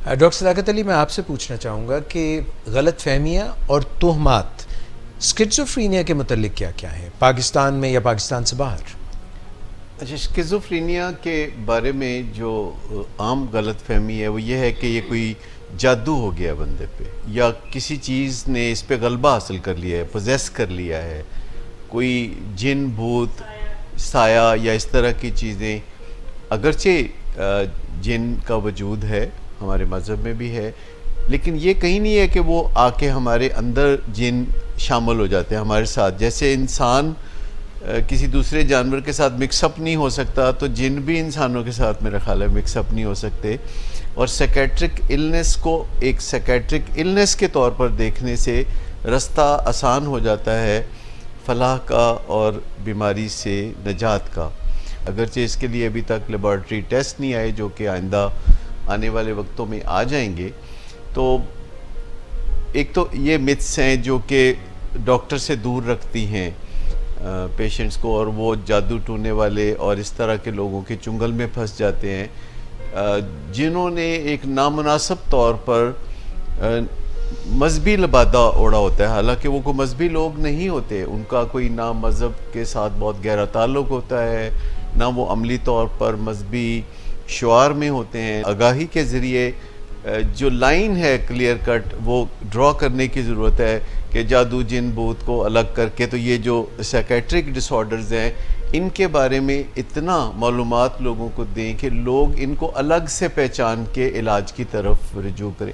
Doctor صداقت علی، میں آپ سے پوچھنا چاہوں گا کہ غلط فہمیاں اور تہمات اسکیزوفرینیا کے متعلق کیا کیا ہیں پاکستان میں یا پاکستان سے باہر؟ اچھا، اسکیزوفرینیا کے بارے میں جو عام غلط فہمی ہے وہ یہ ہے کہ یہ کوئی جادو ہو گیا بندے پہ، یا کسی چیز نے اس پہ غلبہ حاصل کر لیا ہے، پوزیس کر لیا ہے، کوئی جن بھوت سایہ یا اس طرح کی چیزیں۔ اگرچہ جن کا وجود ہے، ہمارے مذہب میں بھی ہے، لیکن یہ کہیں نہیں ہے کہ وہ آ کے ہمارے اندر جن شامل ہو جاتے ہیں ہمارے ساتھ۔ جیسے انسان کسی دوسرے جانور کے ساتھ مکس اپ نہیں ہو سکتا، تو جن بھی انسانوں کے ساتھ میرا خیال ہے مکس اپ نہیں ہو سکتے۔ اور سیکیٹرک النس کو ایک سیکیٹرک النس کے طور پر دیکھنے سے رستہ آسان ہو جاتا ہے فلاح کا اور بیماری سے نجات کا۔ اگرچہ اس کے لیے ابھی تک لیبارٹری ٹیسٹ نہیں آئے، جو کہ آئندہ آنے والے وقتوں میں آ جائیں گے۔ تو ایک تو یہ متس ہیں جو کہ ڈاکٹر سے دور رکھتی ہیں پیشنٹس کو، اور وہ جادو ٹونے والے اور اس طرح کے لوگوں کے چنگل میں پھنس جاتے ہیں جنہوں نے ایک نامناسب طور پر مذہبی لبادہ اوڑھا ہوتا ہے، حالانکہ وہ کوئی مذہبی لوگ نہیں ہوتے۔ ان کا کوئی نہ مذہب کے ساتھ بہت گہرا تعلق ہوتا ہے، نہ وہ عملی طور پر مذہبی شعار میں ہوتے ہیں۔ آگاہی کے ذریعے جو لائن ہے کلیئر کٹ، وہ ڈرا کرنے کی ضرورت ہے کہ جادو جن بھوت کو الگ کر کے۔ تو یہ جو سیکیٹرک ڈس آرڈرز ہیں، ان کے بارے میں اتنا معلومات لوگوں کو دیں کہ لوگ ان کو الگ سے پہچان کے علاج کی طرف رجوع کریں۔